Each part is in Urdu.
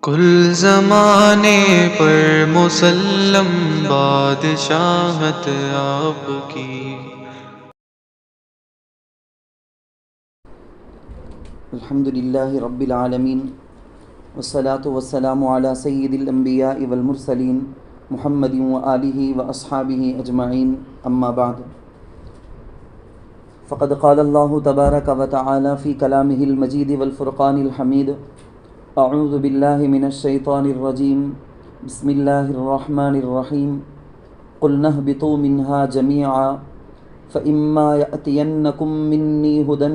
کل زمانے پر مسلم بادشاہت آپ کی۔ الحمدللہ رب العالمین والصلاة والسلام علی سید الانبیاء والمرسلین محمد وآلہ واصحابہ اجمعین، اما بعد فقد قال اللہ تبارک وتعالی فی کلامہ المجید والفرقان الحمید: اعوذ باللہ من الشیطان الرجیم، بسم اللہ الرحمن الرحیم، قلنا اہبطوا منہا جمیعا فإما یأتینکم منی ھدی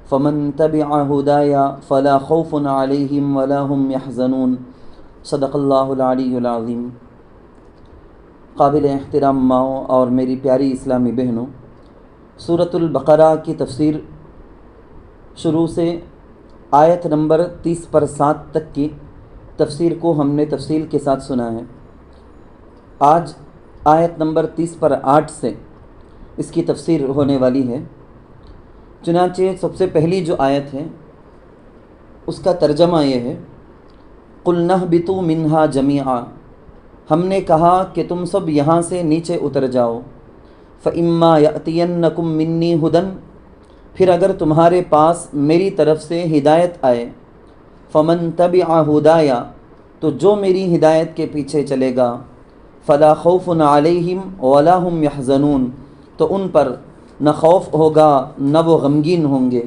فمن تبع ہدایا فلا خوف علیہم ولا هم یحزنون۔ صدق اللہ العلی العظیم۔ قابل احترام ماؤں اور میری پیاری اسلامی بہنوں، سورۃ البقرہ کی تفسیر شروع سے آیت نمبر 30 پر 7 تک کی تفسیر کو ہم نے تفصیل کے ساتھ سنا ہے۔ آج آیت نمبر 30 پر 8 سے اس کی تفسیر ہونے والی ہے۔ چنانچہ سب سے پہلی جو آیت ہے اس کا ترجمہ یہ ہے: قُلْنَا اهْبِطُوا مِنْهَا جَمِيعًا، ہم نے کہا کہ تم سب یہاں سے نیچے اتر جاؤ۔ فَإِمَّا يَأْتِيَنَّكُم مِّنِّي هُدًى، پھر اگر تمہارے پاس میری طرف سے ہدایت آئے، فَمَن تَبِعَ هُدَايَ، تو جو میری ہدایت کے پیچھے چلے گا، فَلَا خَوْفٌ عَلَيْهِمْ وَلَا هُمْ يَحْزَنُونَ، تو ان پر نہ خوف ہوگا نہ وہ غمگین ہوں گے۔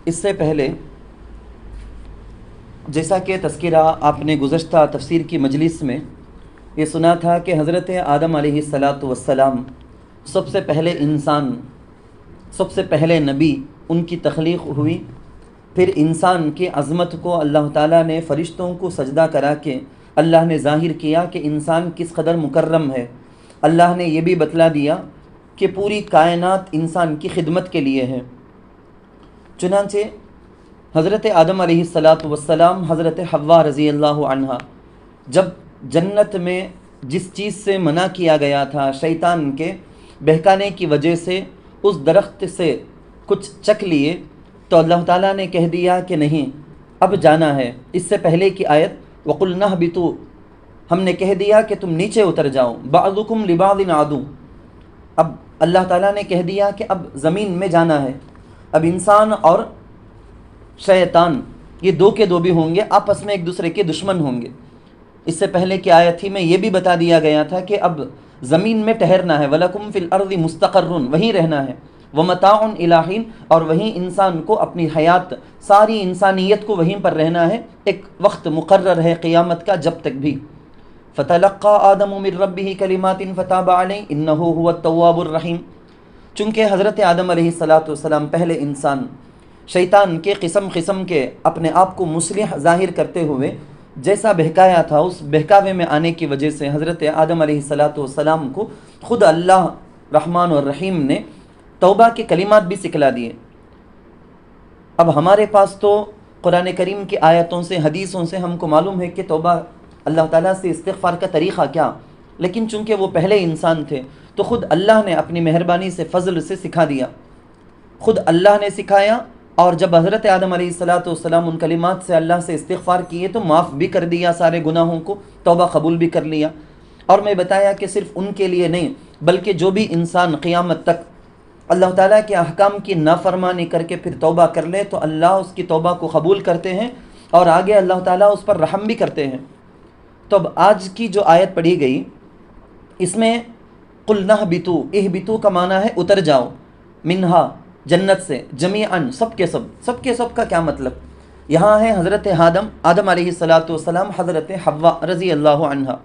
اس سے پہلے جیسا کہ تذکرہ آپ نے گزشتہ تفسیر کی مجلس میں یہ سنا تھا کہ حضرت آدم علیہ السلام سب سے پہلے انسان، سب سے پہلے نبی، ان کی تخلیق ہوئی۔ پھر انسان کی عظمت کو اللہ تعالیٰ نے فرشتوں کو سجدہ کرا کے اللہ نے ظاہر کیا کہ انسان کس قدر مکرم ہے۔ اللہ نے یہ بھی بتلا دیا کہ پوری کائنات انسان کی خدمت کے لیے ہے۔ چنانچہ حضرت آدم علیہ السلام، حضرت حوا رضی اللہ عنہا جب جنت میں جس چیز سے منع کیا گیا تھا، شیطان کے بہکانے کی وجہ سے اس درخت سے کچھ چکھ لیے، تو اللہ تعالیٰ نے کہہ دیا کہ نہیں، اب جانا ہے۔ اس سے پہلے کی آیت وَقُلْنَا اهْبِطُوا، ہم نے کہہ دیا کہ تم نیچے اتر جاؤ، بَعْضُكُمْ لِبَعْضٍ عَدُوٌّ، اب اللہ تعالیٰ نے کہہ دیا کہ اب زمین میں جانا ہے۔ اب انسان اور شیطان یہ دو کے دو بھی ہوں گے، آپس میں ایک دوسرے کے دشمن ہوں گے۔ اس سے پہلے کی آیت ہی میں یہ بھی بتا دیا گیا تھا کہ اب زمین میں ٹھہرنا ہے، وَلَكُمْ فِي الْأَرْضِ مُسْتَقَرٌّ، وہیں رہنا ہے، وَمَتَاعٌ إِلَىٰ حِينٍ، اور وہیں انسان کو اپنی حیات، ساری انسانیت کو وہیں پر رہنا ہے، ایک وقت مقرر ہے قیامت کا جب تک بھی۔ فَتَلَقَّىٰ آدَمُ مِن رَّبِّهِ كَلِمَاتٍ فَتَابَ عَلَيْهِ إِنَّهُ هُوَ التَّوَّابُ الرَّحِيمُ، چونکہ حضرت آدم علیہ السلام پہلے انسان شیطان کے قسم کے اپنے آپ کو مصلح ظاہر کرتے ہوئے جیسا بہکایا تھا، اس بہکاوے میں آنے کی وجہ سے حضرت آدم علیہ السلام کو خود اللہ رحمان اور رحیم نے توبہ کے کلمات بھی سکھلا دیے۔ اب ہمارے پاس تو قرآن کریم کی آیتوں سے، حدیثوں سے ہم کو معلوم ہے کہ توبہ، اللہ تعالیٰ سے استغفار کا طریقہ کیا، لیکن چونکہ وہ پہلے انسان تھے تو خود اللہ نے اپنی مہربانی سے، فضل سے سکھا دیا، خود اللہ نے سکھایا۔ اور جب حضرت آدم علیہ السلام ان کلمات سے اللہ سے استغفار کیے تو معاف بھی کر دیا سارے گناہوں کو، توبہ قبول بھی کر لیا۔ اور میں بتایا کہ صرف ان کے لیے نہیں، بلکہ جو بھی انسان قیامت تک اللہ تعالیٰ کے احکام کی نافرمانی کر کے پھر توبہ کر لے تو اللہ اس کی توبہ کو قبول کرتے ہیں اور آگے اللہ تعالیٰ اس پر رحم بھی کرتے ہیں۔ تو اب آج کی جو آیت پڑھی گئی اس میں قُلْنَا اهْبِطُوا، اهبطوا کا معنی ہے اتر جاؤ، منہا جنت سے، جمیعاً سب کے سب کا کیا مطلب؟ یہاں ہے حضرت آدم علیہ السلام، حضرت حوا رضی اللہ عنہا۔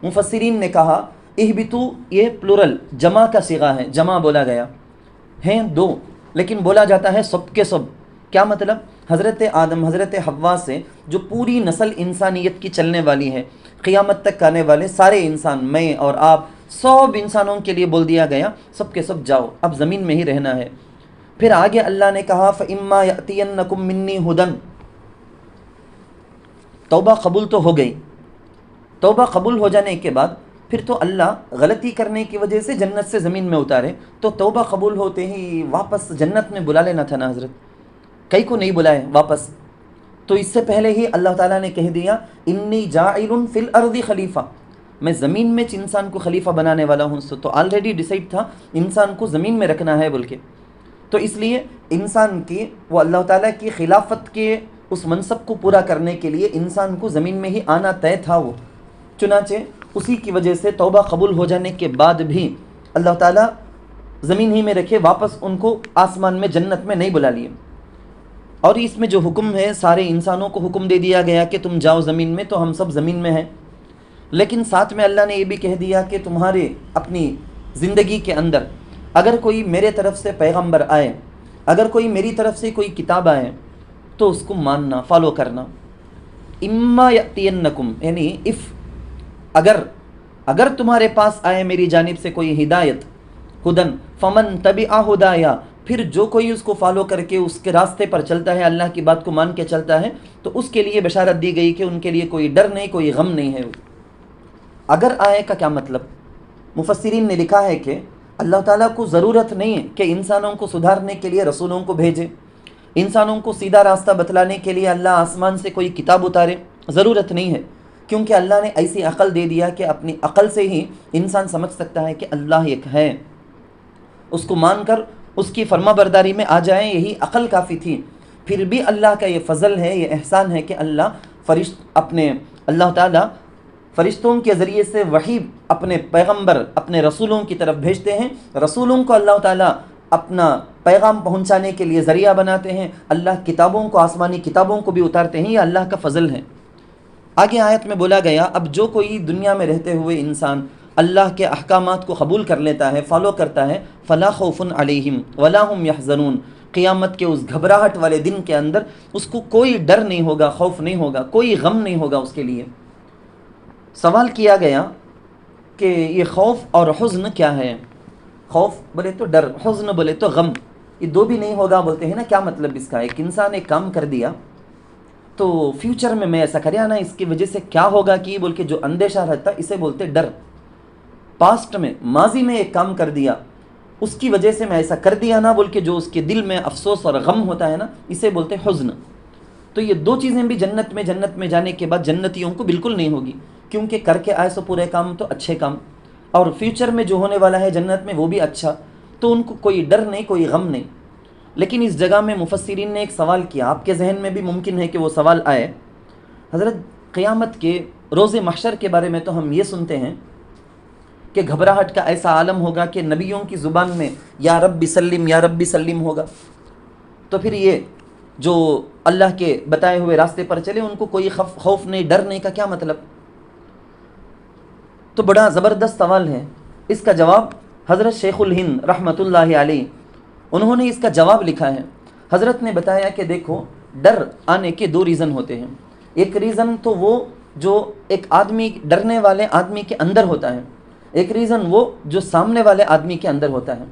مفسرین نے کہا اہبطوا یہ پلورل جمع کا صیغہ ہے، جمع بولا گیا، ہیں دو لیکن بولا جاتا ہے سب کے سب۔ کیا مطلب؟ حضرت آدم، حضرت حوا سے جو پوری نسل انسانیت کی چلنے والی ہے، قیامت تک آنے والے سارے انسان، میں اور آپ، سب انسانوں کے لیے بول دیا گیا سب کے سب جاؤ، اب زمین میں ہی رہنا ہے۔ پھر آگے اللہ نے کہا فَإِمَّا يَأْتِيَنَّكُم مِّنِّي هُدًى، توبہ قبول تو ہو گئی۔ توبہ قبول ہو جانے کے بعد پھر تو اللہ غلطی کرنے کی وجہ سے جنت سے زمین میں اتارے تو توبہ قبول ہوتے ہی واپس جنت میں بلا لینا تھا نا حضرت، کئی کو نہیں بلائے واپس. تو اس سے پہلے ہی اللہ تعالیٰ نے کہہ دیا انی جاعل فی الارض خلیفہ، میں زمین میں انسان کو خلیفہ بنانے والا ہوں. تو آلریڈی ڈیسائیڈ تھا انسان کو زمین میں رکھنا ہے بول کے. تو اس لیے انسان کی وہ اللہ تعالیٰ کی خلافت کے اس منصب کو پورا کرنے کے لیے انسان کو زمین میں ہی آنا طے تھا وہ. چنانچہ اسی کی وجہ سے توبہ قبول ہو جانے کے بعد بھی اللہ تعالیٰ زمین ہی میں رکھے، واپس ان کو آسمان میں جنت میں نہیں بلا لیے. اور اس میں جو حکم ہے سارے انسانوں کو حکم دے دیا گیا کہ تم جاؤ زمین میں، تو ہم سب زمین میں ہیں. لیکن ساتھ میں اللہ نے یہ بھی کہہ دیا کہ تمہارے اپنی زندگی کے اندر اگر کوئی میرے طرف سے پیغمبر آئے، اگر کوئی میری طرف سے کوئی کتاب آئے تو اس کو ماننا، فالو کرنا. اما یاتینکم یعنی اگر تمہارے پاس آئے میری جانب سے کوئی ہدایت، ہدن فمن تبع ہدایا، پھر جو کوئی اس کو فالو کر کے اس کے راستے پر چلتا ہے، اللہ کی بات کو مان کے چلتا ہے، تو اس کے لیے بشارت دی گئی کہ ان کے لیے کوئی ڈر نہیں، کوئی غم نہیں ہے. اگر آئے کا کیا مطلب؟ مفسرین نے لکھا ہے کہ اللہ تعالیٰ کو ضرورت نہیں ہے کہ انسانوں کو سدھارنے کے لیے رسولوں کو بھیجے، انسانوں کو سیدھا راستہ بتلانے کے لیے اللہ آسمان سے کوئی کتاب اتارے، ضرورت نہیں ہے. کیونکہ اللہ نے ایسی عقل دے دیا کہ اپنی عقل سے ہی انسان سمجھ سکتا ہے کہ اللہ ایک ہے، اس کو مان کر اس کی فرما برداری میں آ جائیں، یہی عقل کافی تھی. پھر بھی اللہ کا یہ فضل ہے، یہ احسان ہے کہ اللہ تعالیٰ فرشتوں کے ذریعے سے وحی اپنے پیغمبر، اپنے رسولوں کی طرف بھیجتے ہیں. رسولوں کو اللہ تعالیٰ اپنا پیغام پہنچانے کے لیے ذریعہ بناتے ہیں. اللہ کتابوں کو، آسمانی کتابوں کو بھی اتارتے ہیں، یہ اللہ کا فضل ہے. آگے آیت میں بولا گیا اب جو کوئی دنیا میں رہتے ہوئے انسان اللہ کے احکامات کو قبول کر لیتا ہے، فالو کرتا ہے، فلا خوف علیہم ولا هم یحزنون، قیامت کے اس گھبراہٹ والے دن کے اندر اس کو کوئی ڈر نہیں ہوگا، خوف نہیں ہوگا، کوئی غم نہیں ہوگا اس کے لیے. سوال کیا گیا کہ یہ خوف اور حزن کیا ہے؟ خوف بولے تو ڈر، حزن بولے تو غم، یہ دو بھی نہیں ہوگا بولتے ہیں نا. کیا مطلب اس کا؟ ایک انسان ایک کام کر دیا تو فیوچر میں ایسا کریا نا، اس کی وجہ سے کیا ہوگا کہ بول کے جو اندیشہ رہتا اسے بولتے ڈر. پاسٹ میں، ماضی میں ایک کام کر دیا، اس کی وجہ سے میں ایسا کر دیا نا بول کے جو اس کے دل میں افسوس اور غم ہوتا ہے نا، اسے بولتے حزن. تو یہ دو چیزیں بھی جنت میں جانے کے بعد جنتیوں کو بالکل نہیں ہوگی، کیونکہ کر کے آئے سو پورے کام تو اچھے کام، اور فیوچر میں جو ہونے والا ہے جنت میں وہ بھی اچھا، تو ان کو کوئی ڈر نہیں، کوئی غم نہیں. لیکن اس جگہ میں مفسرین نے ایک سوال کیا، آپ کے ذہن میں بھی ممکن ہے کہ وہ سوال آئے. حضرت قیامت کے روز محشر کے بارے میں تو ہم یہ سنتے ہیں کہ گھبراہٹ کا ایسا عالم ہوگا کہ نبیوں کی زبان میں یا رب سلم یا رب سلم ہوگا. تو پھر یہ جو اللہ کے بتائے ہوئے راستے پر چلے ان کو کوئی خوف نہیں، ڈر نہیں کا کیا مطلب؟ تو بڑا زبردست سوال ہے. اس کا جواب حضرت شیخ الہند رحمۃ اللہ علیہ انہوں نے اس کا جواب لکھا ہے. حضرت نے بتایا کہ دیکھو ڈر آنے کے دو ریزن ہوتے ہیں. ایک ریزن تو وہ جو ایک آدمی ڈرنے والے آدمی کے اندر ہوتا ہے، ایک ریزن وہ جو سامنے والے آدمی کے اندر ہوتا ہے.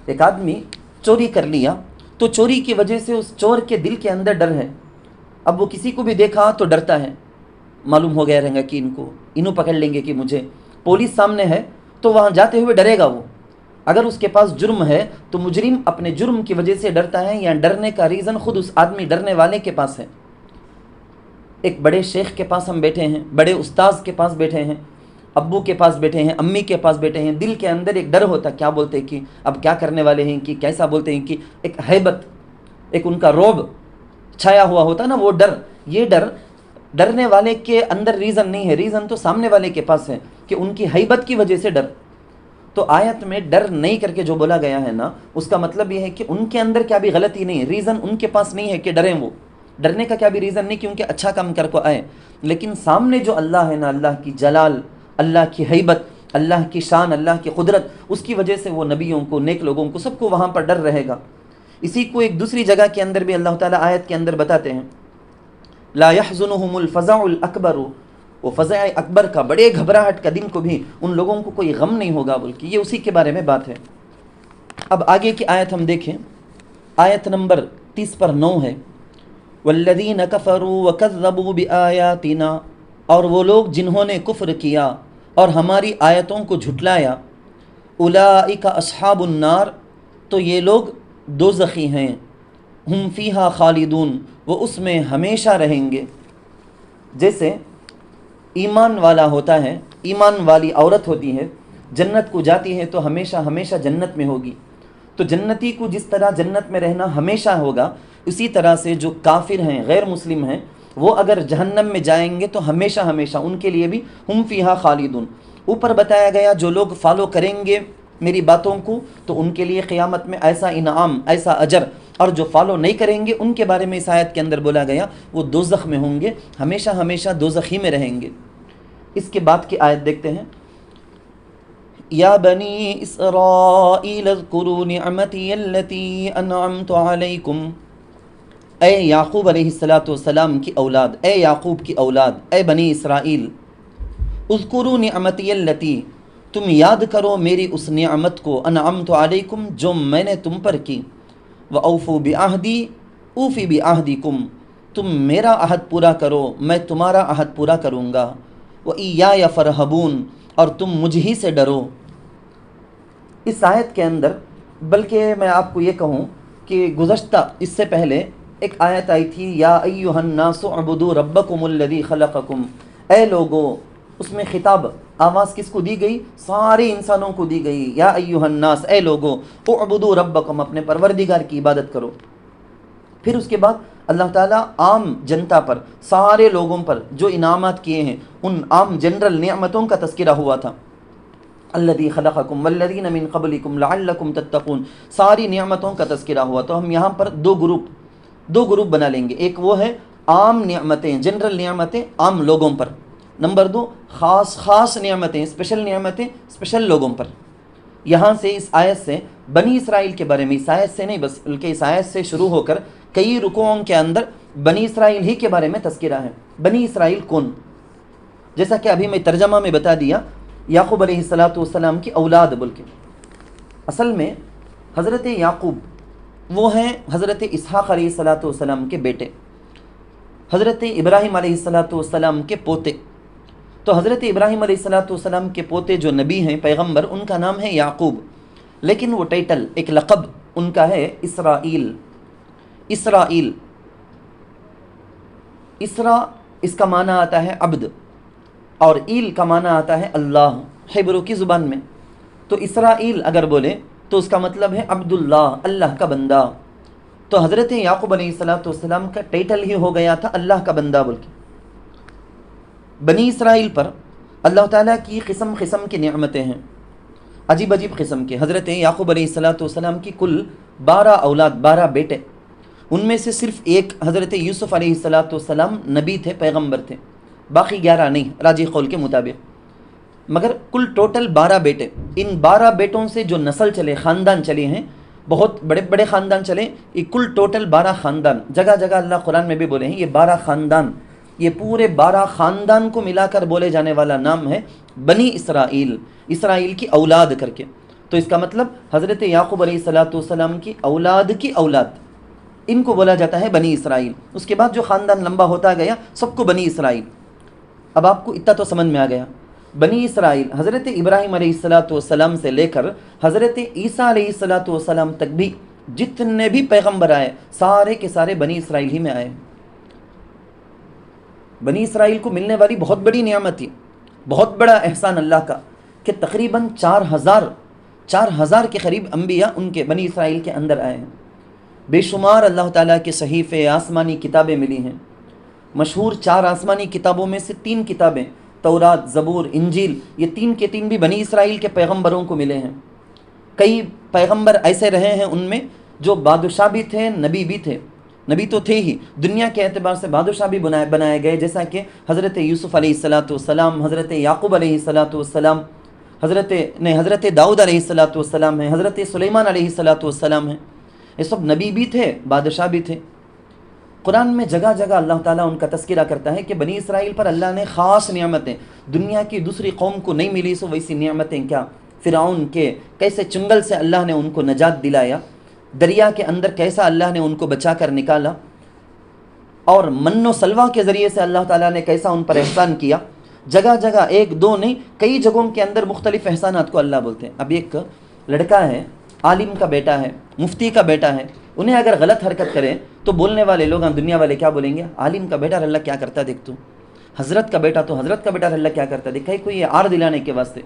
ایک آدمی چوری کر لیا تو چوری کی وجہ سے اس چور کے دل کے اندر ڈر ہے. اب وہ کسی کو بھی دیکھا تو ڈرتا ہے، معلوم ہو گیا رہے گا کہ انہوں پکڑ لیں گے، کہ مجھے پولیس سامنے ہے تو وہاں جاتے ہوئے ڈرے گا. وہ اگر اس کے پاس جرم ہے تو مجرم اپنے جرم کی وجہ سے ڈرتا ہے، یا ڈرنے کا ریزن خود اس آدمی ڈرنے والے کے پاس ہے. ایک بڑے شیخ کے پاس ہم بیٹھے ہیں، بڑے استاذ کے پاس بیٹھے ہیں، ابو کے پاس بیٹھے ہیں، امی کے پاس بیٹھے ہیں، دل کے اندر ایک ڈر ہوتا ہے، کیا بولتے ہیں کہ اب کیا کرنے والے ہیں، کہ کیسا بولتے ہیں، کہ ایک ہیبت، ایک ان کا رعب چھایا ہوا ہوتا ہے نا، وہ ڈر. یہ ڈر ڈرنے والے کے اندر ریزن نہیں ہے، ریزن تو سامنے والے کے پاس ہے کہ ان کی ہیبت کی وجہ سے ڈر. تو آیت میں ڈر نہیں کر کے جو بولا گیا ہے نا، اس کا مطلب یہ ہے کہ ان کے اندر کیا بھی غلطی نہیں، ریزن ان کے پاس نہیں ہے کہ ڈریں. وہ ڈرنے کا کیا بھی ریزن نہیں، کیونکہ اچھا کام کر کو آئے. لیکن سامنے جو اللہ ہے نا، اللہ کی جلال، اللہ کی ہیبت، اللہ کی شان، اللہ کی قدرت، اس کی وجہ سے وہ نبیوں کو، نیک لوگوں کو، سب کو وہاں پر ڈر رہے گا. اسی کو ایک دوسری جگہ کے اندر بھی اللہ تعالیٰ آیت کے اندر بتاتے ہیں، لا يحزنهم الفزع الاکبر، وہ فزع اکبر کا، بڑے گھبراہٹ کا دن کو بھی ان لوگوں کو کوئی غم نہیں ہوگا بلکہ. یہ اسی کے بارے میں بات ہے. اب آگے کی آیت ہم دیکھیں، آیت نمبر 30 پر 9 ہے، والذین کفروا وکذبوا بآیاتنا، اور وہ لوگ جنہوں نے کفر کیا اور ہماری آیتوں کو جھٹلایا، اولئک اصحاب النار، تو یہ لوگ دوزخی ہیں، ہم فیہا خالدون، وہ اس میں ہمیشہ رہیں گے۔ جیسے ایمان والا ہوتا ہے، ایمان والی عورت ہوتی ہے، جنت کو جاتی ہے تو ہمیشہ ہمیشہ جنت میں ہوگی، تو جنتی کو جس طرح جنت میں رہنا ہمیشہ ہوگا، اسی طرح سے جو کافر ہیں، غیر مسلم ہیں، وہ اگر جہنم میں جائیں گے تو ہمیشہ ہمیشہ ان کے لیے بھی ہم فیہا خالدون۔ اوپر بتایا گیا جو لوگ فالو کریں گے میری باتوں کو تو ان کے لیے قیامت میں ایسا انعام، ایسا اجر، اور جو فالو نہیں کریں گے ان کے بارے میں اس آیت کے اندر بولا گیا وہ دوزخ میں ہوں گے، ہمیشہ ہمیشہ دوزخ ہی میں رہیں گے۔ اس کے بعد کی آیت دیکھتے ہیں، یا بنی اسرائیل اذکروا نعمتی التی انعمت علیکم، اے یعقوب علیہ السلام کی اولاد، اے یعقوب کی اولاد، اے بنی اسرائیل، اذکروا نعمتی التی، تم یاد کرو میری اس نعمت کو، انعمت علیکم، جو میں نے تم پر کی، وَأَوْفُوا بِعَهْدِي أُوفِ بِعَهْدِكُمْ، تم میرا عہد پورا کرو، میں تمہارا عہد پورا کروں گا، وَإِيَّايَ فَارْهَبُونَ، اور تم مجھ ہی سے ڈرو۔ اس آیت کے اندر، بلکہ میں آپ کو یہ کہوں کہ گزشتہ اس سے پہلے ایک آیت آئی تھی، یا ایھا الناس اعبدوا ربکم الذی خلقکم، اے لوگو، اس میں خطاب آواز کس کو دی گئی؟ سارے انسانوں کو دی گئی، یا ایھا الناس، اے لوگو، اعبدوا ربکم، اپنے پروردگار کی عبادت کرو۔ پھر اس کے بعد اللہ تعالیٰ عام جنتا پر، سارے لوگوں پر جو انعامات کیے ہیں، ان عام جنرل نعمتوں کا تذکرہ ہوا تھا، الذی خلقکم والذین من قبلکم لعلکم تتقون، ساری نعمتوں کا تذکرہ ہوا۔ تو ہم یہاں پر دو گروپ بنا لیں گے، ایک وہ ہے عام نعمتیں، جنرل نعمتیں عام لوگوں پر، نمبر دو خاص نعمتیں، اسپیشل نعمتیں اسپیشل لوگوں پر۔ یہاں سے اس آیت سے بنی اسرائیل کے بارے میں، اس آیت سے نہیں بس بلکہ اس آیت سے شروع ہو کر کئی رکوعوں کے اندر بنی اسرائیل ہی کے بارے میں تذکرہ ہے۔ بنی اسرائیل کون؟ جیسا کہ ابھی میں ترجمہ میں بتا دیا، یعقوب علیہ السلام کی اولاد بول کے، اصل میں حضرت یعقوب وہ ہیں حضرت اسحاق علیہ السلام کے بیٹے، حضرت ابراہیم علیہ السلام کے پوتے۔ تو حضرت ابراہیم علیہ السلام کے پوتے جو نبی ہیں، پیغمبر، ان کا نام ہے یعقوب، لیکن وہ ٹائٹل، ایک لقب ان کا ہے اسرائیل۔ اسرائیل، اسرا اس کا معنی آتا ہے عبد، اور ایل کا معنی آتا ہے اللہ، ہیبرو کی زبان میں۔ تو اسرائیل اگر بولے تو اس کا مطلب ہے عبداللہ، اللہ کا بندہ۔ تو حضرت یعقوب علیہ السلام کا ٹائٹل ہی ہو گیا تھا اللہ کا بندہ بول کے۔ بنی اسرائیل پر اللہ تعالیٰ کی قسم قسم کی نعمتیں ہیں، عجیب عجیب قسم کے۔ حضرت یعقوب علیہ السلام کی کل 12 اولاد، 12 بیٹے، ان میں سے صرف ایک حضرت یوسف علیہ السلام نبی تھے، پیغمبر تھے، باقی 11 نہیں، راجی قول کے مطابق، مگر کل ٹوٹل 12 بیٹے۔ ان 12 بیٹوں سے جو نسل چلے، خاندان چلے ہیں، بہت بڑے بڑے خاندان چلے، یہ کل ٹوٹل 12 خاندان، جگہ جگہ اللہ قرآن میں بھی بولے ہیں، یہ 12 خاندان، یہ پورے 12 خاندان کو ملا کر بولے جانے والا نام ہے بنی اسرائیل، اسرائیل کی اولاد کر کے۔ تو اس کا مطلب حضرت یعقوب علیہ السلام کی اولاد، ان کو بولا جاتا ہے بنی اسرائیل۔ اس کے بعد جو خاندان لمبا ہوتا گیا سب کو بنی اسرائیل۔ اب آپ کو اتنا تو سمجھ میں آ گیا، بنی اسرائیل حضرت ابراہیم علیہ السلام سے لے کر حضرت عیسیٰ علیہ السلام تک بھی جتنے بھی پیغمبر آئے، سارے کے سارے بنی اسرائیل ہی میں آئے۔ بنی اسرائیل کو ملنے والی بہت بڑی نعمت تھی، بہت بڑا احسان اللہ کا، کہ تقریباً 4000 کے قریب انبیاء ان کے بنی اسرائیل کے اندر آئے ہیں۔ بے شمار اللہ تعالیٰ کے صحیفے، آسمانی کتابیں ملی ہیں۔ مشہور 4 آسمانی کتابوں میں سے 3 کتابیں، تورات، زبور، انجیل، یہ 3 کے 3 بھی بنی اسرائیل کے پیغمبروں کو ملے ہیں۔ کئی پیغمبر ایسے رہے ہیں ان میں جو بادشاہ بھی تھے، نبی بھی تھے، نبی تو تھے ہی، دنیا کے اعتبار سے بادشاہ بھی بنائے گئے، جیسا کہ حضرت یوسف علیہ السلام، حضرت یعقوب علیہ السلام، حضرت داؤد علیہ السلام ہیں، حضرت سلیمان علیہ السلام ہیں۔ یہ سب نبی بھی تھے، بادشاہ بھی تھے۔ قرآن میں جگہ جگہ اللہ تعالیٰ ان کا تذکرہ کرتا ہے کہ بنی اسرائیل پر اللہ نے خاص نعمتیں، دنیا کی دوسری قوم کو نہیں ملی سو ویسی نعمتیں کیا، فرعون کے کیسے چنگل سے اللہ نے ان کو نجات دلایا، دریا کے اندر کیسا اللہ نے ان کو بچا کر نکالا، اور من و سلوہ کے ذریعے سے اللہ تعالیٰ نے کیسا ان پر احسان کیا۔ جگہ جگہ ایک دو نہیں کئی جگہوں کے اندر مختلف احسانات کو اللہ بولتے ہیں. اب ایک لڑکا ہے، عالم کا بیٹا ہے، مفتی کا بیٹا ہے، انہیں اگر غلط حرکت کرے تو بولنے والے لوگ، دنیا والے کیا بولیں گے؟ عالم کا بیٹا اللہ کیا کرتا دیکھ تو، حضرت کا بیٹا تو حضرت کا بیٹا اللہ کیا کرتا دیکھا. کوئی یہ آر دلانے کے واسطے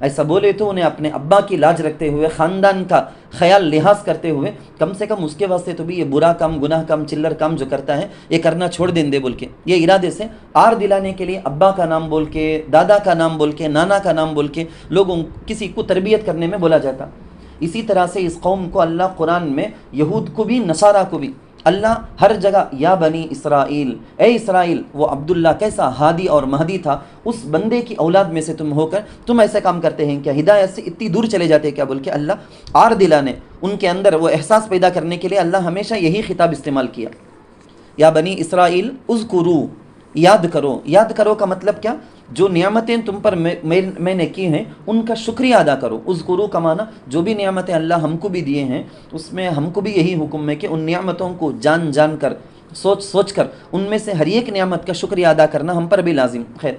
ایسا بولے تو انہیں اپنے ابا کی لاج رکھتے ہوئے، خاندان کا خیال لحاظ کرتے ہوئے کم سے کم اس کے واسطے تو بھی یہ برا کام، گناہ کام، چلر کام جو کرتا ہے یہ کرنا چھوڑ دیں دے بول کے، یہ ارادے سے آر دلانے کے لیے ابا کا نام بول کے، دادا کا نام بول کے، نانا کا نام بول کے لوگوں کسی کو تربیت کرنے میں بولا جاتا. اسی طرح سے اس قوم کو اللہ قرآن میں، یہود کو بھی نصارہ کو بھی اللہ ہر جگہ یا بنی اسرائیل، اے اسرائیل، وہ عبداللہ کیسا ہادی اور مہدی تھا، اس بندے کی اولاد میں سے تم ہو کر تم ایسے کام کرتے ہیں کیا، ہدایت سے اتنی دور چلے جاتے ہیں کیا بول کے اللہ آر دلانے، ان کے اندر وہ احساس پیدا کرنے کے لیے اللہ ہمیشہ یہی خطاب استعمال کیا. یا بنی اسرائیل اذکرو، یاد کرو. یاد کرو کا مطلب کیا؟ جو نعمتیں تم پر میں نے کی ہیں ان کا شکریہ ادا کرو. اذکرو کا معنی جو بھی نعمتیں اللہ ہم کو بھی دیے ہیں اس میں ہم کو بھی یہی حکم ہے کہ ان نعمتوں کو جان جان کر، سوچ کر ان میں سے ہر ایک نعمت کا شکریہ ادا کرنا ہم پر بھی لازم. خیر،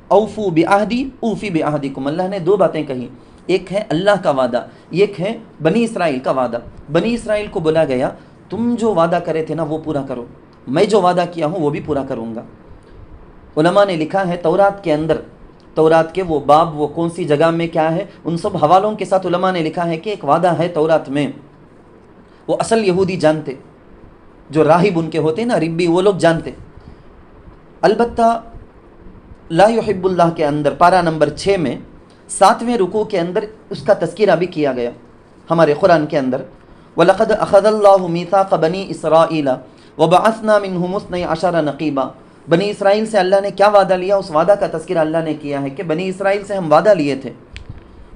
اوفو بعہدی اوفی بعہدکم، اللہ نے دو باتیں کہی، ایک ہے اللہ کا وعدہ، ایک ہے بنی اسرائیل کا وعدہ. بنی اسرائیل کو بولا گیا تم جو وعدہ کرے تھے نا وہ پورا کرو، میں جو وعدہ کیا ہوں وہ بھی پورا کروں گا. علماء نے لکھا ہے تورات کے اندر، تورات کے وہ باب، وہ کون سی جگہ میں کیا ہے، ان سب حوالوں کے ساتھ علماء نے لکھا ہے کہ ایک وعدہ ہے تورات میں، وہ اصل یہودی جانتے، جو راہب ان کے ہوتے نا ربی، وہ لوگ جانتے. البتہ لا یحب اللہ کے اندر پارہ نمبر 6 میں 7ویں رکوع کے اندر اس کا تذکرہ بھی کیا گیا ہمارے قرآن کے اندر. وَلَقَدْ أَخَذَ اللَّهُ مِيثَاقَ بَنِي إِسْرَائِيلَ وَبَعَثْنَا مِنْهُمُ 12 نَقِيبًا. بنی اسرائیل سے اللہ نے کیا وعدہ لیا، اس وعدہ کا تذکرہ اللہ نے کیا ہے کہ بنی اسرائیل سے ہم وعدہ لیے تھے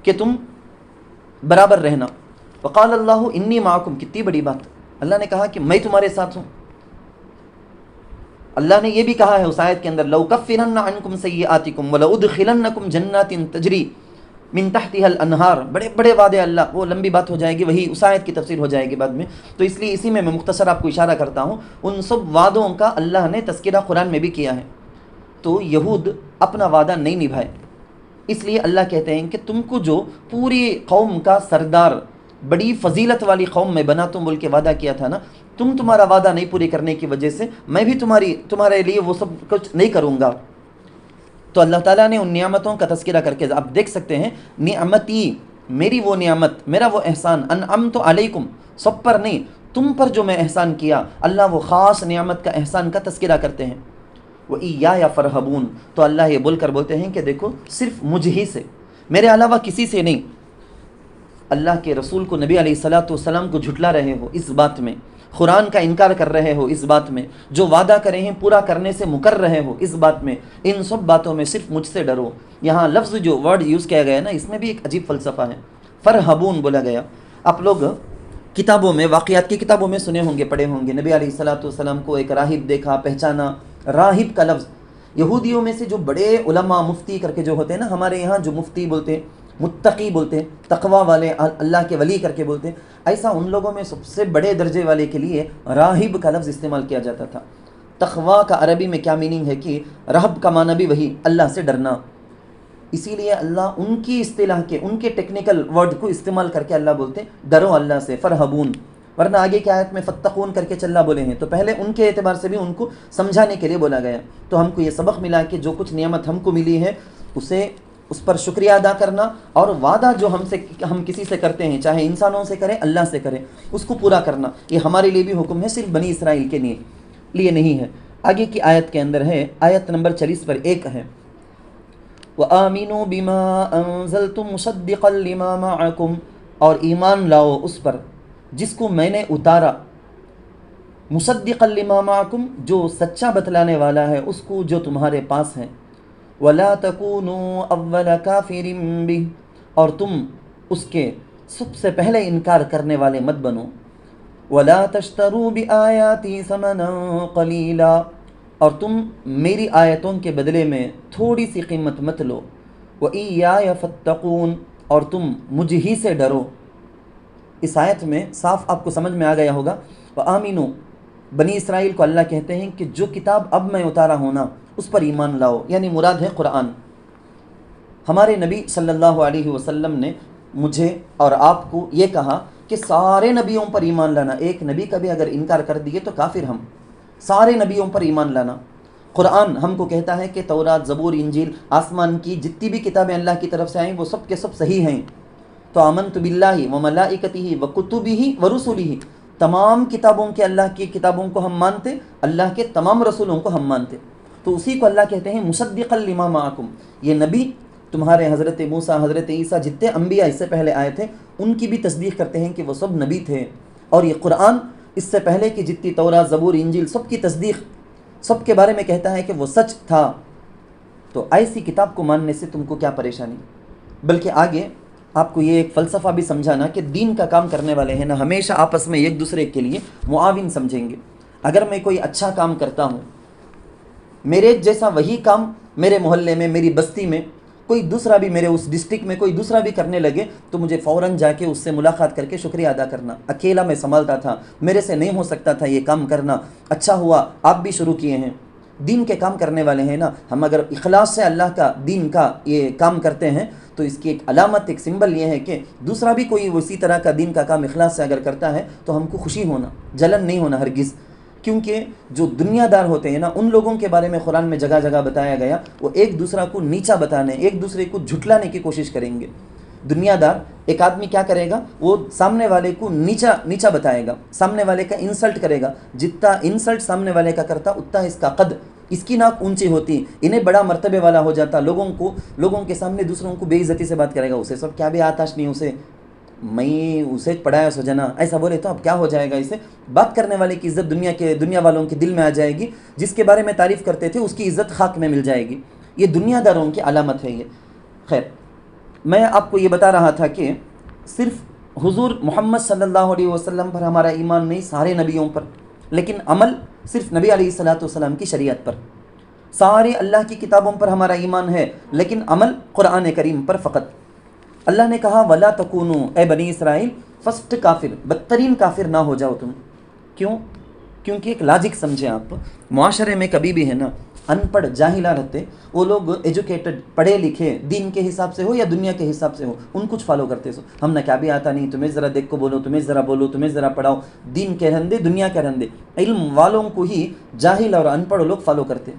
کہ تم برابر رہنا. وقال اللہ انی معکم، کتنی بڑی بات، اللہ نے کہا کہ میں تمہارے ساتھ ہوں. اللہ نے یہ بھی کہا ہے اس آیت کے اندر لَأُكَفِّرَنَّ عَنْكُمْ سَيِّئَاتِكُمْ وَلَأُدْخِلَنَّكُمْ جَنَّاتٍ تَجْرِي من تحتها الانہار. بڑے بڑے وعدے اللہ، وہ لمبی بات ہو جائے گی، وہی اس آیت کی تفسیر ہو جائے گی بعد میں، تو اس لیے اسی میں مختصر آپ کو اشارہ کرتا ہوں. ان سب وعدوں کا اللہ نے تذکرہ قرآن میں بھی کیا ہے. تو یہود اپنا وعدہ نہیں نبھائے، اس لیے اللہ کہتے ہیں کہ تم کو جو پوری قوم کا سردار، بڑی فضیلت والی قوم میں بنا تم بول کے وعدہ کیا تھا نا، تمہارا وعدہ نہیں پوری کرنے کی وجہ سے میں بھی تمہارے لیے وہ سب کچھ نہیں کروں گا. تو اللہ تعالیٰ نے ان نعمتوں کا تذکرہ کر کے آپ دیکھ سکتے ہیں، نعمتی، میری وہ نعمت، میرا وہ احسان، انعمت علیکم، سب پر نہیں، تم پر جو میں احسان کیا، اللہ وہ خاص نعمت کا احسان کا تذکرہ کرتے ہیں. وَإِيَّايَ فَارْهَبُونَ، تو اللہ یہ بول کر بولتے ہیں کہ دیکھو صرف مجھ ہی سے، میرے علاوہ کسی سے نہیں. اللہ کے رسول کو، نبی علیہ السلام کو جھٹلا رہے ہو اس بات میں، قرآن کا انکار کر رہے ہو اس بات میں، جو وعدہ کرے ہیں پورا کرنے سے مکر رہے ہو اس بات میں، ان سب باتوں میں صرف مجھ سے ڈرو. یہاں لفظ جو ورڈ یوز کیا گیا ہے نا، اس میں بھی ایک عجیب فلسفہ ہے. فرحبون بولا گیا. آپ لوگ کتابوں میں، واقعات کی کتابوں میں سنے ہوں گے، پڑھے ہوں گے، نبی علیہ السلام کو ایک راہب دیکھا، پہچانا. راہب کا لفظ یہودیوں میں سے جو بڑے علماء، مفتی کر کے جو ہوتے ہیں نا، ہمارے یہاں جو مفتی بولتے ہیں، متقی بولتے ہیں، تقوی والے، اللہ کے ولی کر کے بولتے ہیں، ایسا ان لوگوں میں سب سے بڑے درجے والے کے لیے راہب کا لفظ استعمال کیا جاتا تھا. تقوی کا عربی میں کیا میننگ ہے کہ رہب کا معنی بھی وہی، اللہ سے ڈرنا. اسی لیے اللہ ان کی اصطلاح کے، ان کے ٹیکنیکل ورڈ کو استعمال کر کے اللہ بولتے ہیں ڈرو اللہ سے، فرحبون. ورنہ آگے کی آیت میں فتقون کر کے چلا بولے ہیں، تو پہلے ان کے اعتبار سے بھی ان کو سمجھانے کے لیے بولا گیا. تو ہم کو یہ سبق ملا کہ جو کچھ نعمت ہم کو ملی ہے اس پر شکریہ ادا کرنا، اور وعدہ جو ہم کسی سے کرتے ہیں، چاہے انسانوں سے کریں، اللہ سے کریں، اس کو پورا کرنا، یہ ہمارے لیے بھی حکم ہے، صرف بنی اسرائیل کے لیے نہیں ہے. آگے کی آیت کے اندر ہے، آیت نمبر 40 پر 1 ہے، وَآمِنُوا بِمَا أَنزَلْتُ مُصَدِّقًا لِمَا مَعَكُمْ، اور ایمان لاؤ اس پر جس کو میں نے اتارا، مصدقا لما معکم، جو سچا بتلانے والا ہے اس کو جو تمہارے پاس ہے. ولا تکونوا اول کافر بہ، اور تم اس کے سب سے پہلے انکار کرنے والے مت بنو. ولا تشتروا بآیاتی ثمنا قلیلا، اور تم میری آیتوں کے بدلے میں تھوڑی سی قیمت مت لو. وإیایا فاتقون، اور تم مجھ ہی سے ڈرو. اس آیت میں صاف آپ کو سمجھ میں آ گیا ہوگا، وآمنوا، بنی اسرائیل کو اللہ کہتے ہیں کہ جو کتاب اب میں اتارا ہوں نا اس پر ایمان لاؤ، یعنی مراد ہے قرآن۔ ہمارے نبی صلی اللہ علیہ وسلم نے مجھے اور آپ کو یہ کہا کہ سارے نبیوں پر ایمان لانا، ایک نبی کا بھی اگر انکار کر دیے تو کافر ہم، سارے نبیوں پر ایمان لانا۔ قرآن ہم کو کہتا ہے کہ تورات، زبور، انجیل، آسمان کی جتنی بھی کتابیں اللہ کی طرف سے آئیں وہ سب کے سب صحیح ہیں۔ تو آمنت باللہ و ملائکتہ و کتبہ و رسلہ، تمام کتابوں کے، اللہ کی کتابوں کو ہم مانتے، اللہ کے تمام رسولوں کو ہم مانتے۔ تو اسی کو اللہ کہتے ہیں مصدقا لما معکم، یہ نبی تمہارے حضرت موسیٰ، حضرت عیسیٰ، جتنے انبیاء اس سے پہلے آئے تھے ان کی بھی تصدیق کرتے ہیں کہ وہ سب نبی تھے، اور یہ قرآن اس سے پہلے کی جتنی تورات، زبور، انجیل سب کی تصدیق، سب کے بارے میں کہتا ہے کہ وہ سچ تھا۔ تو ایسی کتاب کو ماننے سے تم کو کیا پریشانی؟ بلکہ آگے آپ کو یہ ایک فلسفہ بھی سمجھانا کہ دین کا کام کرنے والے ہیں نا ہمیشہ آپس میں ایک دوسرے کے لیے معاون سمجھیں گے۔ اگر میں کوئی اچھا کام کرتا ہوں، میرے جیسا وہی کام میرے محلے میں، میری بستی میں کوئی دوسرا بھی، میرے اس ڈسٹرکٹ میں کوئی دوسرا بھی کرنے لگے تو مجھے فوراً جا کے اس سے ملاقات کر کے شکریہ ادا کرنا۔ اکیلا میں سنبھالتا تھا، میرے سے نہیں ہو سکتا تھا یہ کام کرنا، اچھا ہوا آپ بھی شروع کیے ہیں۔ دین کے کام کرنے والے ہیں نا ہم، اگر اخلاص سے اللہ کا دین کا یہ کام کرتے ہیں تو اس کی ایک علامت، ایک سمبل یہ ہے کہ دوسرا بھی کوئی اسی طرح کا دین کا کام اخلاص سے اگر کرتا ہے تو ہم کو خوشی ہونا، جلن نہیں ہونا ہرگز۔ کیونکہ جو دنیا دار ہوتے ہیں نا ان لوگوں کے بارے میں قرآن میں جگہ جگہ بتایا گیا، وہ ایک دوسرا کو نیچا بتانے، ایک دوسرے کو جھٹلانے کی کوشش کریں گے۔ دنیا دار ایک آدمی کیا کرے گا، وہ سامنے والے کو نیچا بتائے گا، سامنے والے کا انسلٹ کرے گا، جتنا انسلٹ سامنے والے کا کرتا اتنا اس کا قد، اس کی ناک اونچی ہوتی، انہیں بڑا مرتبے والا ہو جاتا، لوگوں کے سامنے دوسروں کو بے عزتی سے بات کرے گا، اسے سب کیا بھی آتاش نہیں، میں اسے پڑھایا سو جنا، ایسا بولے تو اب کیا ہو جائے گا، اسے بات کرنے والے کی عزت دنیا والوں کے دل میں آ جائے گی، جس کے بارے میں تعریف کرتے تھے اس کی عزت خاک میں مل جائے گی۔ یہ دنیا داروں کی علامت ہے یہ۔ خیر، میں آپ کو یہ بتا رہا تھا کہ صرف حضور محمد صلی اللہ علیہ وسلم پر ہمارا ایمان نہیں، سارے نبیوں پر، لیکن عمل صرف نبی علیہ الصلوۃ والسلام کی شریعت پر۔ سارے اللہ کی کتابوں پر ہمارا ایمان ہے لیکن عمل قرآن کریم پر فقط۔ اللہ نے کہا وَلَا تَكُونُوا، اے بنی اسرائیل، فرسٹ کافر، بدترین کافر نہ ہو جاؤ تم۔ کیوں؟ کیونکہ ایک لاجک سمجھیں آپ، معاشرے میں کبھی بھی ہے نا ان پڑھ جاہلہ رہتے، وہ لوگ ایجوکیٹڈ، پڑھے لکھے، دین کے حساب سے ہو یا دنیا کے حساب سے ہو، ان کچھ فالو کرتے سو، ہم نہ کیا بھی آتا نہیں، تمہیں ذرا دیکھ کو بولو، تمہیں ذرا بولو، تمہیں ذرا پڑھاؤ، دین کے رہندے، دنیا کے رہندے، علم والوں کو ہی جاہل اور ان پڑھ لوگ فالو کرتے۔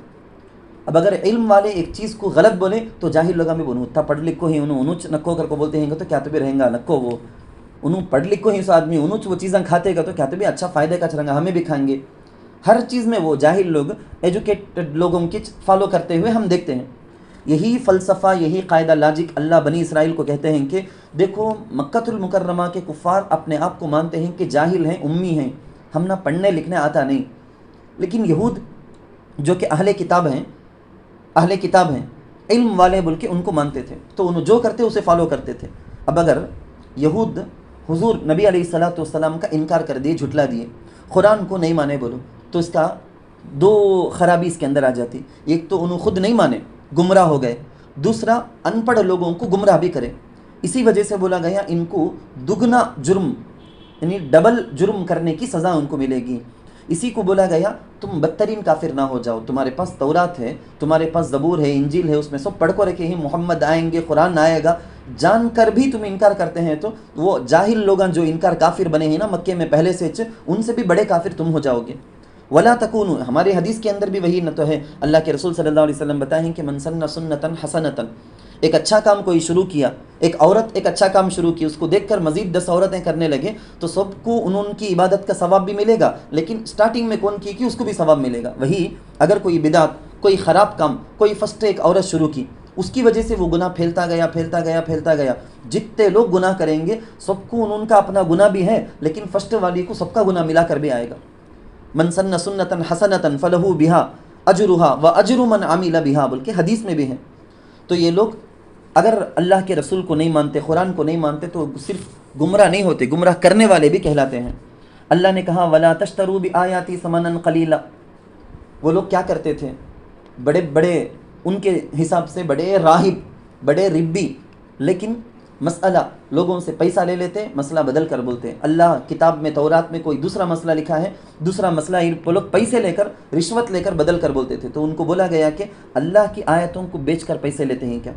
اب اگر علم والے ایک چیز کو غلط بولے تو جاہل لوگاں بھی بولوں اتنا پڑھ لکھ کو ہی انہوں نکو کر کو بولتے ہیں تو کیا تو بھی رہیں گا نکو، وہ انہوں پڑھ لکھ کو ہی سو آدمی انہوں وہ چیزیں کھاتے گا تو کیا تو بھی اچھا فائدے کا چلیں گا، ہمیں بھی کھائیں گے۔ ہر چیز میں وہ جاہل لوگ ایجوکیٹڈ لوگوں کی فالو کرتے ہوئے ہم دیکھتے ہیں۔ یہی فلسفہ، یہی قاعدہ لاجک اللہ بنی اسرائیل کو کہتے ہیں کہ دیکھو مکہ المکرمہ کے کفار اپنے آپ کو مانتے ہیں کہ جاہل ہیں، امی ہیں، ہم نہ پڑھنے لکھنے آتا نہیں، لیکن یہود جو کہ اہل کتاب ہیں، علم والے بول کے ان کو مانتے تھے، تو انہوں جو کرتے اسے فالو کرتے تھے۔ اب اگر یہود حضور نبی علیہ الصلوۃ والسلام کا انکار کر دیے، جھٹلا دیے، قرآن کو نہیں مانے بولو، تو اس کا دو خرابی اس کے اندر آ جاتی۔ ایک تو انہوں خود نہیں مانے، گمراہ ہو گئے، دوسرا ان پڑھ لوگوں کو گمراہ بھی کرے۔ اسی وجہ سے بولا گیا ان کو دگنا جرم، یعنی ڈبل جرم کرنے کی سزا ان کو ملے گی۔ اسی کو بولا گیا تم بدترین کافر نہ ہو جاؤ، تمہارے پاس تورات ہے، تمہارے پاس زبور ہے، انجیل ہے، اس میں سب پڑھ کو رکھے ہیں، محمد آئیں گے، قرآن آئے گا، جان کر بھی تم انکار کرتے ہیں تو وہ جاہل لوگ جو انکار کافر بنے ہیں نا مکے میں پہلے سے، ان سے بھی بڑے کافر تم ہو جاؤ گے۔ ولا تکونوا، ہمارے حدیث کے اندر بھی وہی نہ تو ہے، اللہ کے رسول صلی اللہ علیہ وسلم بتائیں کہ من سن سنتا حسنتا، ایک اچھا کام کوئی شروع کیا، ایک عورت ایک اچھا کام شروع کی، اس کو دیکھ کر مزید 10 عورتیں کرنے لگے تو سب کو ان کی عبادت کا ثواب بھی ملے گا، لیکن سٹارٹنگ میں کون کی اس کو بھی ثواب ملے گا۔ وہی اگر کوئی بدعت، کوئی خراب کام، کوئی فرسٹ ایک عورت شروع کی، اس کی وجہ سے وہ گناہ پھیلتا گیا، جتنے لوگ گناہ کریں گے سب کو ان کا اپنا گناہ بھی ہے، لیکن فرسٹ والی کو سب کا گناہ ملا کر بھی آئے گا۔ من سن سنتا حسنتا فلہ بہا اجرہا واجر من عمل بہا بول کے حدیث میں بھی ہے۔ تو یہ لوگ اگر اللہ کے رسول کو نہیں مانتے، قرآن کو نہیں مانتے، تو صرف گمراہ نہیں ہوتے، گمراہ کرنے والے بھی کہلاتے ہیں۔ اللہ نے کہا وَلَا تَشْتَرُوا بِآيَاتِي ثَمَنًا قَلِيلًا، وہ لوگ کیا کرتے تھے، بڑے بڑے ان کے حساب سے بڑے راہب، بڑے ربی، لیکن مسئلہ لوگوں سے پیسہ لے لیتے ہیں، مسئلہ بدل کر بولتے ہیں. اللہ کتاب میں تورات میں کوئی دوسرا مسئلہ لکھا ہے، دوسرا مسئلہ وہ لوگ پیسے لے کر، رشوت لے کر بدل کر بولتے تھے. تو ان کو بولا گیا کہ اللہ کی آیتوں کو بیچ کر پیسے لیتے ہیں کیا؟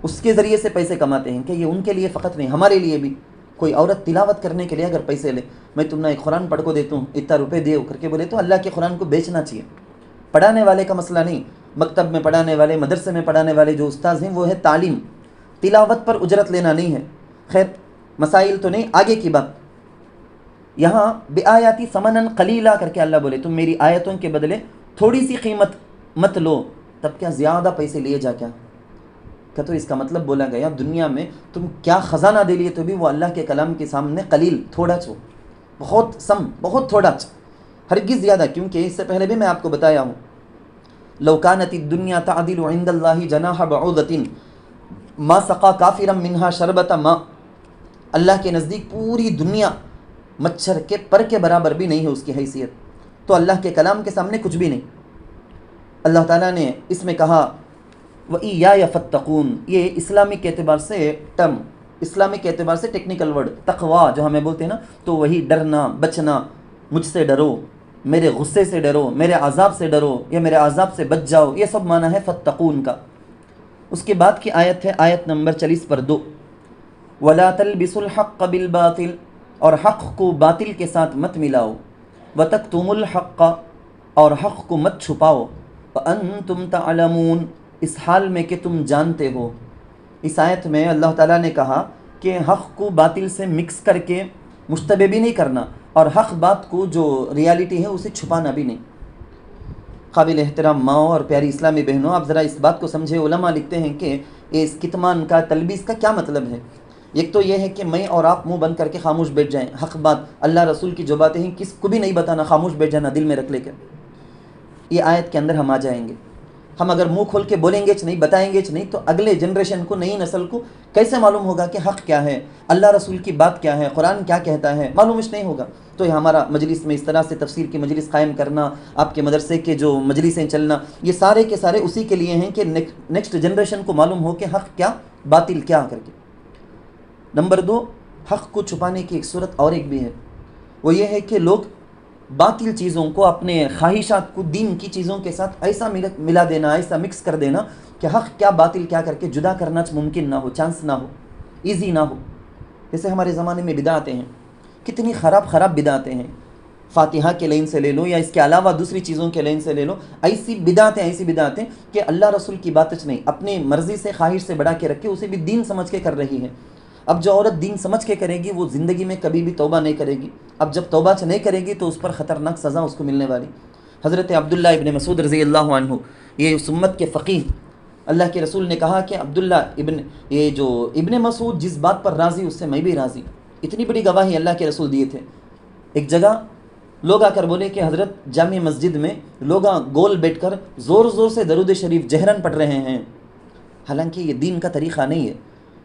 اس کے ذریعے سے پیسے کماتے ہیں کہ یہ ان کے لیے فقط نہیں، ہمارے لیے بھی. کوئی عورت تلاوت کرنے کے لیے اگر پیسے لے، میں تم نے ایک قرآن پڑھ کو دیتا ہوں، اتنا روپے دے کر کے بولے، تو اللہ کے قرآن کو بیچنا چاہیے. پڑھانے والے کا مسئلہ نہیں، مکتب میں پڑھانے والے، مدرسے میں پڑھانے والے جو استاذ ہیں وہ ہے تعلیم، تلاوت پر اجرت لینا نہیں ہے. خیر مسائل تو نہیں، آگے کی بات. یہاں بآیاتی ثمنن قلیلا کر کے اللہ بولے تم میری آیتوں کے بدلے تھوڑی سی قیمت مت لو، تب کیا زیادہ پیسے لیے جا کیا؟ کہ تو اس کا مطلب بولا گیا دنیا میں تم کیا خزانہ دے لیے تو بھی وہ اللہ کے کلام کے سامنے قلیل، تھوڑا چھو، بہت سم، بہت تھوڑا چھ، ہرگز زیادہ. کیونکہ اس سے پہلے بھی میں آپ کو بتایا ہوں، لو کانت الدنیا تعدل عند اللہ جناح بعوضۃ ما سقا کافرا منہا شربۃ ماء. اللہ کے نزدیک پوری دنیا مچھر کے پر کے برابر بھی نہیں ہے اس کی حیثیت، تو اللہ کے کلام کے سامنے کچھ بھی نہیں. اللہ تعالیٰ نے اس میں کہا وَإِيَّايَ فَاتَّقُونَ، یہ اسلامک اعتبار سے ٹرم، اسلامک اعتبار سے ٹیکنیکل ورڈ تقوا جو ہمیں بولتے ہیں نا، تو وہی ڈرنا، بچنا، مجھ سے ڈرو، میرے غصے سے ڈرو، میرے عذاب سے ڈرو، یا میرے عذاب سے بچ جاؤ، یہ سب معنی ہے فَاتَّقُون کا. اس کے بعد کی آیت ہے آیت نمبر 40 پر 2، وَلَا تَلْبِسُوا الْحَقَّ بِالْبَاطِلِ، اور حق کو باطل کے ساتھ مت ملاؤ، وَتَكْتُمُوا الْحَقَّ، اور حق کو مت چھپاؤ، وَأَنْتُمْ تَعْلَمُونَ، اس حال میں کہ تم جانتے ہو. اس آیت میں اللہ تعالیٰ نے کہا کہ حق کو باطل سے مکس کر کے مشتبہ بھی نہیں کرنا، اور حق بات کو جو ریالٹی ہے اسے چھپانا بھی نہیں. قابل احترام ماؤں اور پیاری اسلامی بہنوں، آپ ذرا اس بات کو سمجھے. علماء لکھتے ہیں کہ اس کتمان کا، تلبیس کا کیا مطلب ہے. ایک تو یہ ہے کہ میں اور آپ منہ بند کر کے خاموش بیٹھ جائیں، حق بات اللہ رسول کی جو باتیں ہیں کس کو بھی نہیں بتانا، خاموش بیٹھ جانا، دل میں رکھ لے کر. یہ آیت کے اندر ہم آ جائیں گے. ہم اگر منہ کھول کے بولیں گے نہیں، بتائیں گے نہیں، تو اگلے جنریشن کو، نئی نسل کو کیسے معلوم ہوگا کہ حق کیا ہے، اللہ رسول کی بات کیا ہے، قرآن کیا کہتا ہے، معلوم نہیں ہوگا. تو یہ ہمارا مجلس میں اس طرح سے تفسیر کی مجلس قائم کرنا، آپ کے مدرسے کے جو مجلسیں چلنا، یہ سارے کے سارے اسی کے لیے ہیں کہ نیکسٹ جنریشن کو معلوم ہو کہ حق کیا، باطل کیا کر کے. نمبر 2، حق کو چھپانے کی ایک صورت اور ایک بھی ہے، وہ یہ ہے کہ لوگ باطل چیزوں کو، اپنے خواہشات کو دین کی چیزوں کے ساتھ ایسا ملا دینا، ایسا مکس کر دینا کہ حق کیا باطل کیا کر کے جدا کرنا ممکن نہ ہو، چانس نہ ہو، ایزی نہ ہو. جیسے ہمارے زمانے میں بدعتیں ہیں، کتنی خراب بدعتیں ہیں. فاتحہ کے لائن سے لے لو یا اس کے علاوہ دوسری چیزوں کے لائن سے لے لو، ایسی بدعتیں کہ اللہ رسول کی باتیں نہیں، اپنی مرضی سے، خواہش سے بڑھا کے رکھے، اسے بھی دین سمجھ کے کر رہی ہے. اب جو عورت دین سمجھ کے کرے گی وہ زندگی میں کبھی بھی توبہ نہیں کرے گی. اب جب توبہ نہیں کرے گی تو اس پر خطرناک سزا اس کو ملنے والی. حضرت عبداللہ ابن مسعود رضی اللہ عنہ، یہ اس امت کے فقیہ، اللہ کے رسول نے کہا کہ عبداللہ ابن مسعود جس بات پر راضی اس سے میں بھی راضی. اتنی بڑی گواہی اللہ کے رسول دیے تھے. ایک جگہ لوگ آ کر بولے کہ حضرت جامع مسجد میں لوگ گول بیٹھ کر زور سے درود شریف جہرن پڑھ رہے ہیں، حالانکہ یہ دین کا طریقہ نہیں ہے.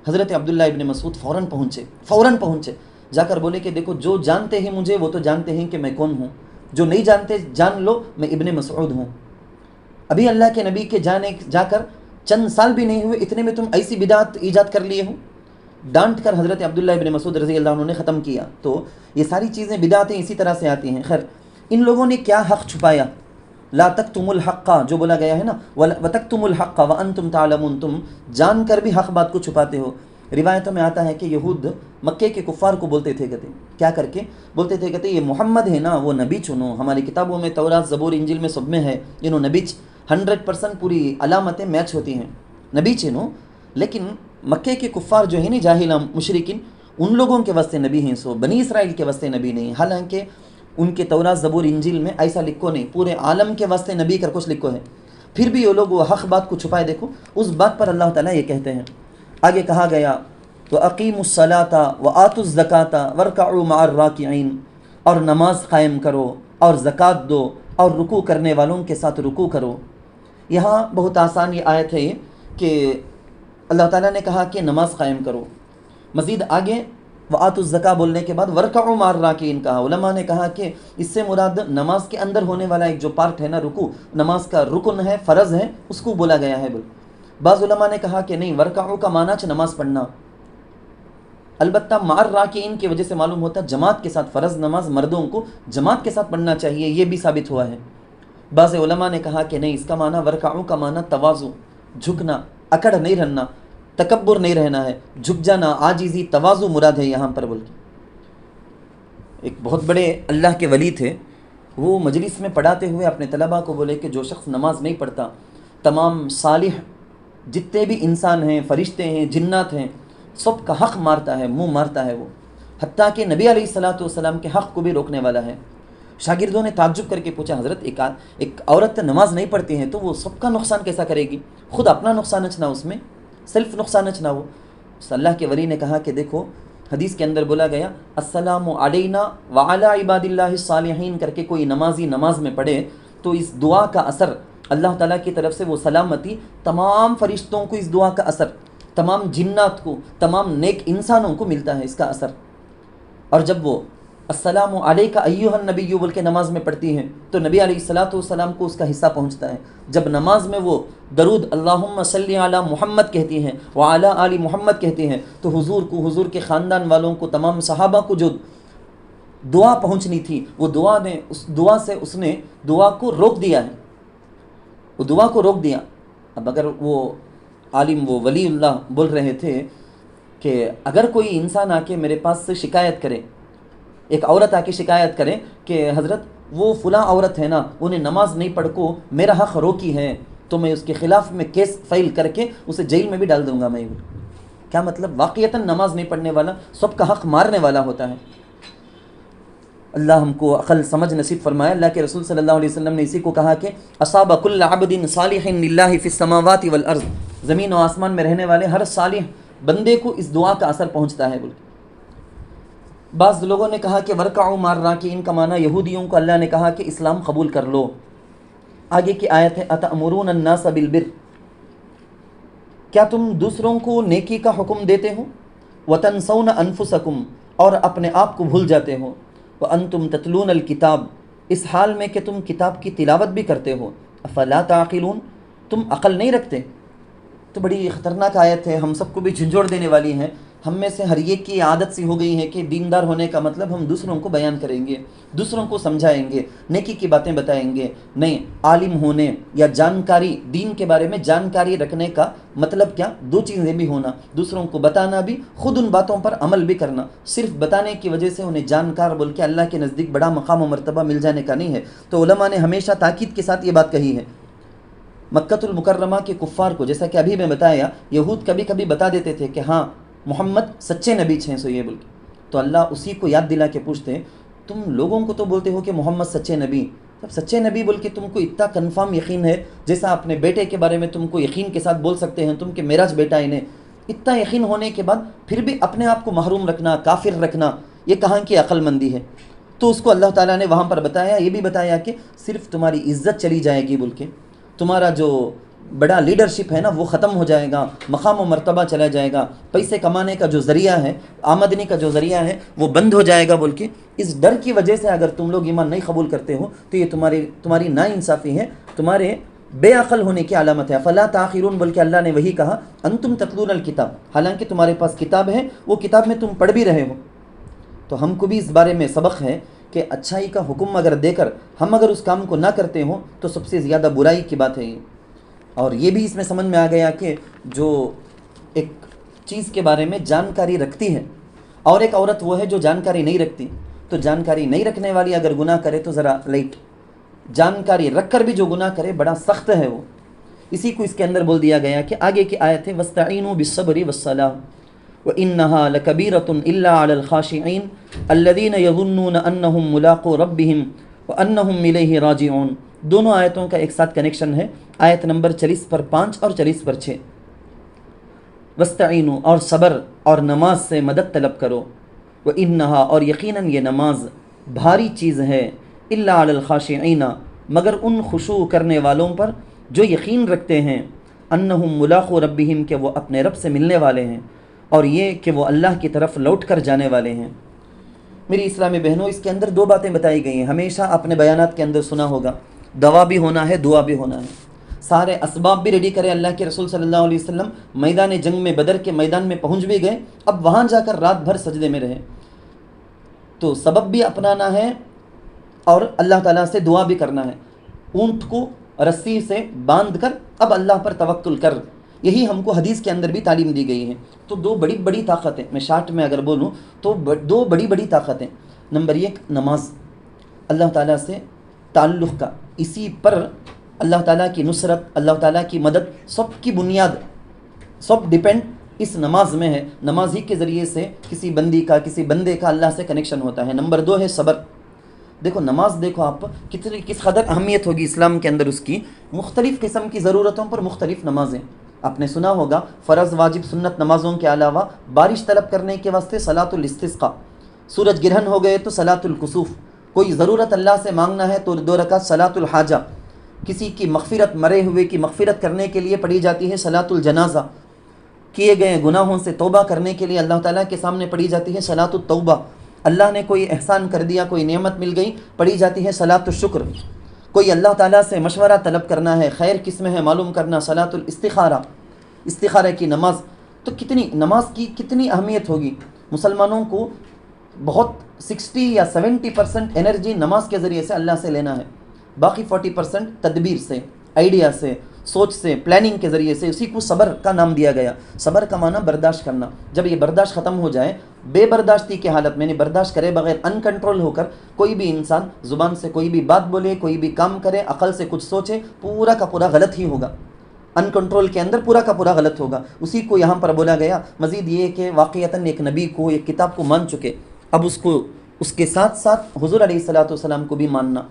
حضرت عبداللہ ابن مسعود فوراً پہنچے، جا کر بولے کہ دیکھو جو جانتے ہیں مجھے وہ تو جانتے ہیں کہ میں کون ہوں، جو نہیں جانتے جان لو میں ابن مسعود ہوں. ابھی اللہ کے نبی کے جا کر چند سال بھی نہیں ہوئے، اتنے میں تم ایسی بدعت ایجاد کر لیے ہو. ڈانٹ کر حضرت عبداللہ ابن مسعود رضی اللہ عنہ نے ختم کیا. تو یہ ساری چیزیں بدعتیں اسی طرح سے آتی ہیں. خیر ان لوگوں نے کیا حق چھپایا، لا تکتموا الحق جو بولا گیا ہے نا، وتکتموا الحق وانتم تعلمون، تم جان کر بھی حق بات کو چھپاتے ہو. روایتوں میں آتا ہے کہ یہود مکے کے کفار کو بولتے تھے، کہتے کیا کر کے بولتے تھے، کہتے یہ محمد ہے نا وہ نبی چنو، ہماری کتابوں میں تورات زبور انجیل میں سب میں ہے انہوں نبی 100% پوری علامتیں میچ ہوتی ہیں، نبی چنو. لیکن مکے کے کفار جو ہے نا، جاہل مشرکین، ان لوگوں کے واسطے نبی ہیں، سو بنی اسرائیل کے واسطے نبی نہیں. حالانکہ ان کے تورات زبور انجیل میں ایسا لکھو نہیں، پورے عالم کے واسطے نبی کر کچھ لکھو ہے. پھر بھی یہ لوگ وہ حق بات کو چھپائے. دیکھو اس بات پر اللہ تعالیٰ یہ کہتے ہیں. آگے کہا گیا وَأَقِيمُوا الصَّلَاةَ وَآتُوا الزَّكَاةَ وَارْكَعُوا مَعَ الرَّاكِعِينَ، اور نماز قائم کرو اور زکوٰۃ دو اور رکوع کرنے والوں کے ساتھ رکوع کرو. یہاں بہت آسان یہ آیت ہے کہ اللہ تعالیٰ نے کہا کہ نماز قائم کرو. مزید آگے وآتوا الزکاۃ بولنے کے بعد وَارْكَعُوا مَعَ الرَّاكِعِينَ کہا. علماء نے کہا کہ اس سے مراد نماز کے اندر ہونے والا ایک جو پارٹ ہے نا، رکوع، نماز کا رکن ہے، فرض ہے، اس کو بولا گیا ہے. بعض علماء نے کہا کہ نہیں، ورکعوا کا معنی نماز پڑھنا، البتہ مع الراکعین کی وجہ سے معلوم ہوتا ہے جماعت کے ساتھ فرض نماز مردوں کو جماعت کے ساتھ پڑھنا چاہیے، یہ بھی ثابت ہوا ہے۔ بعض علماء نے کہا کہ نہیں، اس کا معنی ورکعوا کا معنی تواضع، جھکنا، اکڑ نہیں رہنا، تکبر نہیں رہنا ہے، جھک جانا، عاجزی، تواضع مراد ہے یہاں پر بول کے۔ ایک بہت بڑے اللہ کے ولی تھے، وہ مجلس میں پڑھاتے ہوئے اپنے طلباء کو بولے کہ جو شخص نماز نہیں پڑھتا، تمام صالح جتنے بھی انسان ہیں، فرشتے ہیں، جنات ہیں، سب کا حق مارتا ہے، منہ مارتا ہے وہ، حتیٰ کہ نبی علیہ الصلاۃ والسلام کے حق کو بھی روکنے والا ہے۔ شاگردوں نے تعجب کر کے پوچھا، حضرت ایک عورت نماز نہیں پڑھتی ہے تو وہ سب کا نقصان کیسا کرے گی؟ خود اپنا نقصان اچنا، اس میں سیلف نقصان اچنا ہو۔ اللہ کے ولی نے کہا کہ دیکھو، حدیث کے اندر بولا گیا السلام علینا وعلی عباد اللہ الصالحین کر کے کوئی نمازی نماز میں پڑھے تو اس دعا کا اثر اللہ تعالیٰ کی طرف سے وہ سلامتی تمام فرشتوں کو، اس دعا کا اثر تمام جنات کو، تمام نیک انسانوں کو ملتا ہے اس کا اثر۔ اور جب وہ السلام علیک ایھا النبی بول کے نماز میں پڑھتی ہیں تو نبی علیہ الصلاۃ والسلام کو اس کا حصہ پہنچتا ہے۔ جب نماز میں وہ درود اللہم صلی علی محمد کہتی ہیں وعلی آل محمد کہتی ہیں تو حضور کو، حضور کے خاندان والوں کو، تمام صحابہ کو جو دعا پہنچنی تھی وہ دعا نے، اس دعا سے اس نے دعا کو روک دیا ہے، وہ دعا کو روک دیا۔ اب اگر وہ عالم، وہ ولی اللہ بول رہے تھے کہ اگر کوئی انسان آ کے میرے پاس سے شکایت کرے، ایک عورت آ کے شکایت کرے کہ حضرت وہ فلاں عورت ہے نا، انہیں نماز نہیں پڑھ کو میرا حق روکی ہے، تو میں اس کے خلاف میں کیس فائل کر کے اسے جیل میں بھی ڈال دوں گا میں۔ کیا مطلب؟ واقعتاً نماز نہیں پڑھنے والا سب کا حق مارنے والا ہوتا ہے۔ اللہ ہم کو عقل سمجھ نصیب فرمائے۔ اللہ کے رسول صلی اللہ علیہ وسلم نے اسی کو کہا کہ اصاب کل عبد صالح للہ فی السماوات والارض، زمین و آسمان میں رہنے والے ہر صالح بندے کو اس دعا کا اثر پہنچتا ہے۔ بعض لوگوں نے کہا کہ ورکعوا مع الراکعین کا معنی یہودیوں کو اللہ نے کہا کہ اسلام قبول کر لو۔ آگے کی آیت ہے اتأمرون الناس بالبر، کیا تم دوسروں کو نیکی کا حکم دیتے ہو؟ وتنسون انفسکم، اور اپنے آپ کو بھول جاتے ہو۔ وانتم تتلون الکتاب، اس حال میں کہ تم کتاب کی تلاوت بھی کرتے ہو۔ افلا تعقلون، تم عقل نہیں رکھتے؟ تو بڑی خطرناک آیت ہے، ہم سب کو بھی جھنجھوڑ دینے والی ہے۔ ہم میں سے ہر ایک کی عادت سی ہو گئی ہے کہ دیندار ہونے کا مطلب ہم دوسروں کو بیان کریں گے، دوسروں کو سمجھائیں گے، نیکی کی باتیں بتائیں گے۔ نہیں، عالم ہونے یا جانکاری، دین کے بارے میں جانکاری رکھنے کا مطلب کیا؟ دو چیزیں بھی ہونا، دوسروں کو بتانا بھی، خود ان باتوں پر عمل بھی کرنا۔ صرف بتانے کی وجہ سے انہیں جانکار بول کے اللہ کے نزدیک بڑا مقام و مرتبہ مل جانے کا نہیں ہے۔ تو علماء نے ہمیشہ تاکید کے ساتھ یہ بات کہی ہے۔ مکۃ المکرمہ کے کفار کو، جیسا کہ ابھی میں بتایا، یہود کبھی کبھی بتا دیتے تھے کہ ہاں محمد سچے نبی ہیں، سو یہ بول کے، تو اللہ اسی کو یاد دلا کے پوچھتے ہیں تم لوگوں کو تو بولتے ہو کہ محمد سچے نبی، جب سچے نبی بول کے تم کو اتنا کنفرم یقین ہے، جیسا اپنے بیٹے کے بارے میں تم کو یقین کے ساتھ بول سکتے ہیں تم کہ معراج بیٹا انہیں، اتنا یقین ہونے کے بعد پھر بھی اپنے آپ کو محروم رکھنا، کافر رکھنا، یہ کہاں کی عقل مندی ہے؟ تو اس کو اللہ تعالیٰ نے وہاں پر بتایا، یہ بھی بتایا کہ صرف تمہاری عزت چلی جائے گی بول کے، تمہارا جو بڑا لیڈرشپ ہے نا وہ ختم ہو جائے گا، مقام و مرتبہ چلا جائے گا، پیسے کمانے کا جو ذریعہ ہے، آمدنی کا جو ذریعہ ہے وہ بند ہو جائے گا بول کے، اس ڈر کی وجہ سے اگر تم لوگ ایمان نہیں قبول کرتے ہو تو یہ تمہاری ناانصافی ہے، تمہارے بے عقل ہونے کی علامت ہے۔ فلا تعقلون بول کے اللہ نے وہی کہا، انتم تتلون الکتاب، حالانکہ تمہارے پاس کتاب ہے، وہ کتاب میں تم پڑھ بھی رہے ہو۔ تو ہم کو بھی اس بارے میں سبق ہے کہ اچھائی کا حکم اگر دے کر ہم اگر اس کام کو نہ کرتے ہوں تو سب سے زیادہ برائی کی بات ہے یہ۔ اور یہ بھی اس میں سمجھ میں آ گیا کہ جو ایک چیز کے بارے میں جانکاری رکھتی ہے اور ایک عورت وہ ہے جو جانکاری نہیں رکھتی، تو جانکاری نہیں رکھنے والی اگر گناہ کرے تو ذرا لائٹ، جانکاری رکھ کر بھی جو گناہ کرے بڑا سخت ہے وہ۔ اسی کو اس کے اندر بول دیا گیا کہ آگے کی آیت ہے وَاسْتَعِینُوا بِالصَّبْرِ وَالصَّلَاةِ وَإِنَّهَا لَكَبِيرَةٌ إِلَّا عَلَى الْخَاشِعِينَ الَّذِينَ يَظُنُّونَ أَنَّهُمْ مُلَاقُو رَبِّهِمْ وَأَنَّهُمْ إِلَيْهِ رَاجِعُونَ۔ دونوں آیتوں کا ایک ساتھ کنیکشن ہے، آیت نمبر 40 پر 5 اور 40 پر 6۔ وَاسْتَعِینُوا، اور صبر اور نماز سے مدد طلب کرو، وَإِنَّهَا، اور یقیناً یہ نماز بھاری چیز ہے، إِلَّا عَلَى الْخَاشِعِينَ، مگر ان خشوع کرنے والوں پر جو یقین رکھتے ہیں، أَنَّهُمْ مُلَاقُو رَبِّهِمْ، کہ وہ اپنے رب سے ملنے والے ہیں، اور یہ کہ وہ اللہ کی طرف لوٹ کر جانے والے ہیں۔ میری اسلامی بہنوں، اس کے اندر دو باتیں بتائی گئی ہیں، ہمیشہ اپنے بیانات کے اندر سنا ہوگا، دوا بھی ہونا ہے، دعا بھی ہونا ہے۔ سارے اسباب بھی ریڈی کرے. اللہ کے رسول صلی اللہ علیہ وسلم میدان جنگ میں، بدر کے میدان میں پہنچ بھی گئے، اب وہاں جا کر رات بھر سجدے میں رہے. تو سبب بھی اپنانا ہے اور اللہ تعالیٰ سے دعا بھی کرنا ہے. اونٹ کو رسی سے باندھ کر اب اللہ پر توکل کر، یہی ہم کو حدیث کے اندر بھی تعلیم دی گئی ہے. تو دو بڑی بڑی طاقتیں، میں شارٹ میں اگر بولوں تو دو بڑی بڑی طاقتیں. نمبر 1 نماز، اللہ تعالیٰ سے تعلق کا، اسی پر اللہ تعالیٰ کی نصرت، اللہ تعالیٰ کی مدد، سب کی بنیاد، سب ڈیپینڈ اس نماز میں ہے. نماز ہی کے ذریعے سے کسی بندے کا اللہ سے کنیکشن ہوتا ہے. نمبر 2 ہے صبر. دیکھو نماز، دیکھو آپ کس قدر اہمیت ہوگی اسلام کے اندر اس کی. مختلف قسم کی ضرورتوں پر مختلف نمازیں. آپ نے سنا ہوگا فرض واجب سنت نمازوں کے علاوہ بارش طلب کرنے کے واسطے صلاۃ الاستسقاء، سورج گرہن ہو گئے تو صلاۃ الکسوف، کوئی ضرورت اللہ سے مانگنا ہے تو 2 رکعت صلاۃ الحاجہ، کسی کی مغفرت، مرے ہوئے کی مغفرت کرنے کے لیے پڑھی جاتی ہے صلاۃ الجنازہ، کیے گئے گناہوں سے توبہ کرنے کے لیے اللہ تعالیٰ کے سامنے پڑھی جاتی ہے صلاۃ التوبہ. اللہ نے کوئی احسان کر دیا، کوئی نعمت مل گئی، پڑھی جاتی ہے صلاۃ الشکر. کوئی اللہ تعالیٰ سے مشورہ طلب کرنا ہے، خیر کس میں ہے معلوم کرنا، صلاۃ الاستخارہ، استخارہ کی نماز. تو نماز کی کتنی اہمیت ہوگی. مسلمانوں کو بہت 60 یا 70% انرجی نماز کے ذریعے سے اللہ سے لینا ہے، باقی 40% تدبیر سے، آئیڈیا سے، سوچ سے، پلاننگ کے ذریعے سے. اسی کو صبر کا نام دیا گیا. صبر کا معنی برداشت کرنا. جب یہ برداشت ختم ہو جائے، بے برداشتی کی حالت میں، برداشت کرے بغیر ان کنٹرول ہو کر کوئی بھی انسان زبان سے کوئی بھی بات بولے، کوئی بھی کام کرے، عقل سے کچھ سوچے، پورا کا پورا غلط ہی ہوگا. ان کنٹرول کے اندر پورا کا پورا غلط ہوگا. اسی کو یہاں پر بولا گیا. مزید یہ کہ واقعتاً ایک نبی کو، ایک کتاب کو مان چکے، اب اس کے ساتھ ساتھ حضور علیہ الصلاۃ والسلام کو بھی ماننا،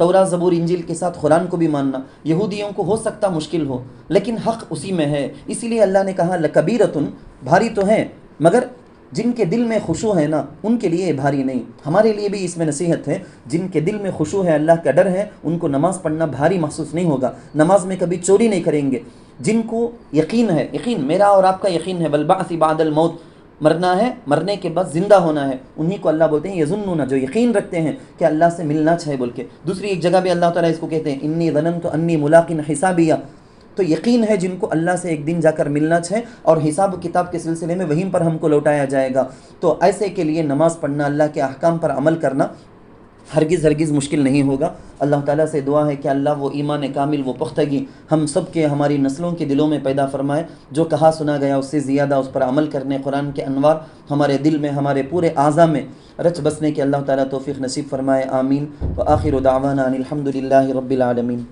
توراۃ زبور انجیل کے ساتھ قرآن کو بھی ماننا. یہودیوں کو ہو سکتا مشکل ہو، لیکن حق اسی میں ہے. اسی لیے اللہ نے کہا لکبیرۃ، بھاری تو ہیں مگر جن کے دل میں خشوع ہے نا ان کے لیے بھاری نہیں. ہمارے لیے بھی اس میں نصیحت ہے، جن کے دل میں خشوع ہے، اللہ کا ڈر ہے، ان کو نماز پڑھنا بھاری محسوس نہیں ہوگا. نماز میں کبھی چوری نہیں کریں گے. جن کو یقین ہے، یقین میرا اور آپ کا یقین ہے، بالبعث بعد الموت، مرنا ہے، مرنے کے بعد زندہ ہونا ہے، انہی کو اللہ بولتے ہیں یظنون، جو یقین رکھتے ہیں کہ اللہ سے ملنا چاہے بول کے. دوسری ایک جگہ بھی اللہ تعالیٰ اس کو کہتے ہیں انی ظننت انی ملاق حسابیہ. تو یقین ہے جن کو اللہ سے ایک دن جا کر ملنا چاہے، اور حساب کتاب کے سلسلے میں وہیں پر ہم کو لوٹایا جائے گا. تو ایسے کے لیے نماز پڑھنا، اللہ کے احکام پر عمل کرنا ہرگز مشکل نہیں ہوگا. اللہ تعالیٰ سے دعا ہے کہ اللہ وہ ایمان کامل، وہ پختگی ہم سب کے، ہماری نسلوں کے دلوں میں پیدا فرمائے. جو کہا سنا گیا اس سے زیادہ اس پر عمل کرنے، قرآن کے انوار ہمارے دل میں، ہمارے پورے اعضاء میں رچ بسنے کے اللہ تعالیٰ توفیق نصیب فرمائے. آمین. وآخر دعوانا ان الحمد للہ رب العالمین.